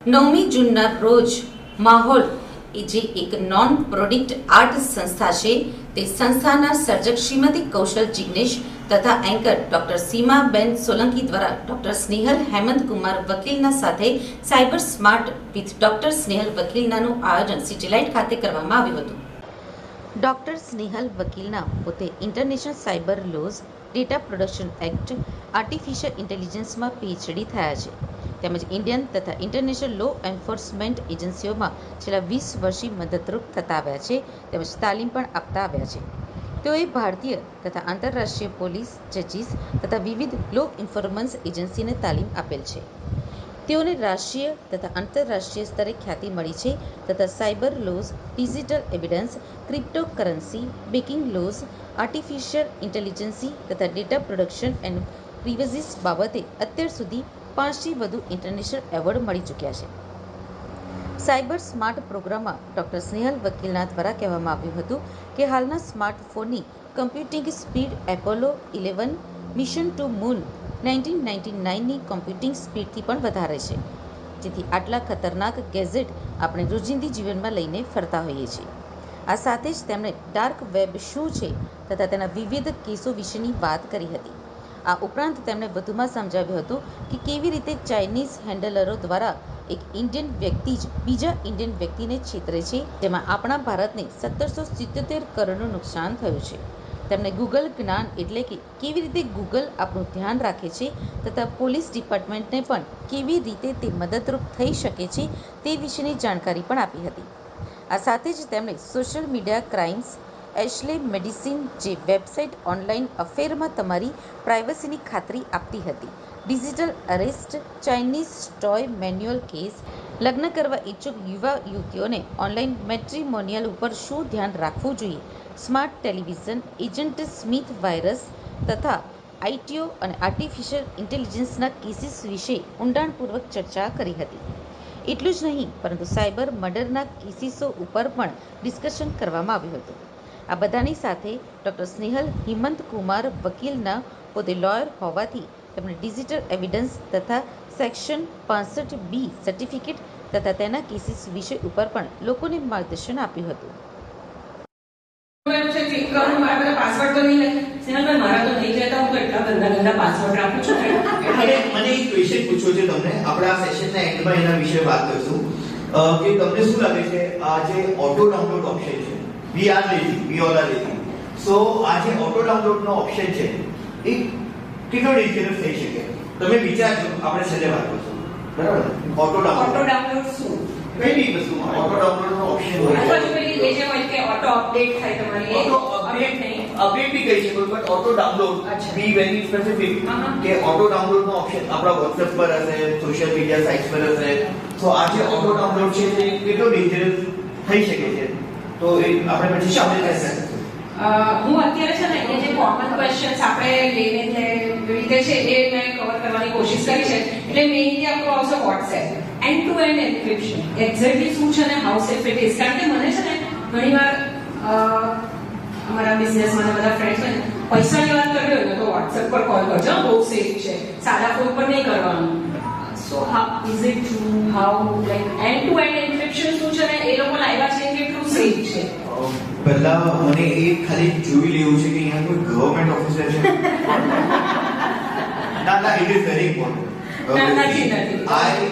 9મી જૂનના રોજ માહોલ જે એક નોન પ્રોડક્ટ આર્ટ સંસ્થા છે તે સંસ્થાના સર્જક શ્રીમતી કૌશલ જિગ્નેશ તથા એન્કર ડોક્ટર સીમાબેન સોલંકી દ્વારા ડોક્ટર સ્નેહલ હેમંત કુમાર વકીલના સાથે cyber smart with doctor Snehal વકીલનાનું આયોજન સિટીલાઇટ ખાતે કરવામાં આવ્યું હતું. ડોક્ટર સ્નેહલ વકીલના પોતે international cyber laws, data protection act, artificial ઇન્ટેલિજન્સમાં પીએચડી થયા છે તેમજ ઇન્ડિયન તથા ઇન્ટરનેશનલ લો એન્ફોર્સમેન્ટ એજન્સીઓમાં છેલ્લા 20 વર્ષથી મદદરૂપ થતા આવ્યા છે તેમજ તાલીમ પણ આપતા આવ્યા છે. તેઓએ ભારતીય તથા આંતરરાષ્ટ્રીય પોલીસ, જજીસ તથા વિવિધ લો ઇન્ફોર્મન્સ એજન્સીને તાલીમ આપેલ છે. તેઓને રાષ્ટ્રીય તથા આંતરરાષ્ટ્રીય સ્તરે ખ્યાતિ મળી છે તથા cyber laws, digital evidence, cryptocurrency, banking laws, artificial intelligence તથા ડેટા પ્રોટેક્શન એન્ડ પ્રિવસીસ બાબતે અત્યાર સુધી 5થી વધુ ઇન્ટરનેશનલ એવોર્ડ મળી ચૂક્યા છે. સાયબર સ્માર્ટ પ્રોગ્રામમાં ડોક્ટર સ્નેહલ વકીલના દ્વારા કહેવામાં આવ્યું હતું કે હાલના સ્માર્ટફોનની computing speed Apollo 11 mission to moon 1999ની કમ્પ્યુટિંગ સ્પીડથી પણ વધારે છે, જેથી આટલા ખતરનાક ગેજેટ આપણે રોજિંદી જીવનમાં લઈને ફરતા હોઈએ છીએ. આ સાથે જ તેમણે ડાર્ક વેબ શું છે તથા તેના વિવિધ કેસો વિશેની વાત કરી હતી. આ ઉપરાંત તેમણે વધુમાં સમજાવ્યું હતું કે કેવી રીતે ચાઇનીઝ હેન્ડલરો દ્વારા એક ઇન્ડિયન વ્યક્તિ જ બીજા ઇન્ડિયન વ્યક્તિને છેતરે છે, જેમાં આપણા ભારતને 1777 કરોડનું નુકસાન થયું છે. તેમણે ગૂગલ જ્ઞાન એટલે કે કેવી રીતે ગૂગલ આપણું ધ્યાન રાખે છે તથા પોલીસ ડિપાર્ટમેન્ટને પણ કેવી રીતે તે મદદરૂપ થઈ શકે છે તે વિશેની જાણકારી પણ આપી હતી. આ સાથે જ તેમણે social media crimes, Ashley medicine જે વેબસાઇટ ઓનલાઈન અફેરમાં તમારી પ્રાઇવસીની ખાતરી આપતી હતી, digital arrest, Chinese toy manual case, લગ્ન કરવા ઈચ્છુક યુવા યુવતીઓને ઓનલાઈન મેટ્રિમોનિયલ ઉપર શું ધ્યાન રાખવું જોઈએ, smart television, agent Smith virus તથા આઈટીઓ અને આર્ટિફિશિયલ ઇન્ટેલિજન્સના કેસીસ વિશે ઊંડાણપૂર્વક ચર્ચા કરી હતી. એટલું જ નહીં પરંતુ સાયબર મર્ડરના કેસીસો ઉપર પણ ડિસ્કશન કરવામાં આવ્યું હતું. આ બધાની સાથે ડોક્ટર સ્નેહલ હેમંત કુમાર વકીલના પોતે લોયર હોવાથી તેમણે ડિજિટલ એવિડન્સ તથા સેક્શન 65B સર્ટિફિકેટ તથા તેના કેસીસ વિષય ઉપર પણ લોકોને માર્ગદર્શન આપ્યું હતું. પાસવર્ડ તો નહીં લખે સ્નેહલભાઈ, મારા તો થઈ જાય તો હું કેટલા ગંદા પાસવર્ડ રાખું છું. મને એક ક્વેશ્ચન પૂછવો છે તમને. આપણે આ સેશનના એન્ડમાં એના વિશે વાત કરીશું કે તમને શું લાગે છે આ જે ઓટો ડાઉનલોડ ઓપ્શન છે, વી ઓલ આર લેઝી, સો આ જે ઓટો ડાઉનલોડ નો ઓપ્શન છે એ કેટલો ડેન્જરસ થઈ શકે? તમે વિચારજો, આપણે છેલ્લે વાત કરીશું. બરાબર? ઓટો ડાઉનલોડ શું? કઈ બી વસ્તુમાં ઓટો ડાઉનલોડ નો ઓપ્શન હોય છે. અથવા પેલી એ જે હોય કે ઓટો અપડેટ થાય તમારી, ઓટો અપડેટ નહીં, અપડેટ બી કહી શકો, but auto download be very specific કે ઓટો ડાઉનલોડ નો ઓપ્શન આપણા WhatsApp પર હશે, સોશિયલ મીડિયા સાઇટ્સ પર હશે. તો આ જે ઓટો ડાઉનલોડ છે તે કેટલો ડેન્જરસ થઈ શકે છે? તો એ આપણે પછી સામે કહેશે. હું અત્યારે છે ને એ જે કોમન ક્વેશ્ચન્સ આપણે લઈને રીતે છે એ મેં કવર કરવાની કોશિશ કરી છે. એટલે મેઇનલી આપણું આવશે WhatsApp end to end encryption. Exactly શું છે ને હાઉ સેફ ઇટ ઇઝ. કારણ કે મને છે ને ઘણીવાર અમારા બિઝનેસમાં બધા ફ્રેન્ડ્સ હોય ને પૈસાની વાત કરવી હોય ને તો WhatsApp પર કોલ કરજો, બહુ સેફ છે, સાદા ફોન પર નહીં કરવાનું. So how is it true, how like end to end encryption શું છે ને એ લોકો લાવ્યા છે કે કેટલું સેફ છે? પહેલા મને એ ખાલી જોઈ લેવું છે કે અહીંયા કોઈ ગવર્મેન્ટ ઓફિસર છે. ના, ઇટ ઇઝ વેરી ઇમ્પોર્ટન્ટ. નથી. આઈ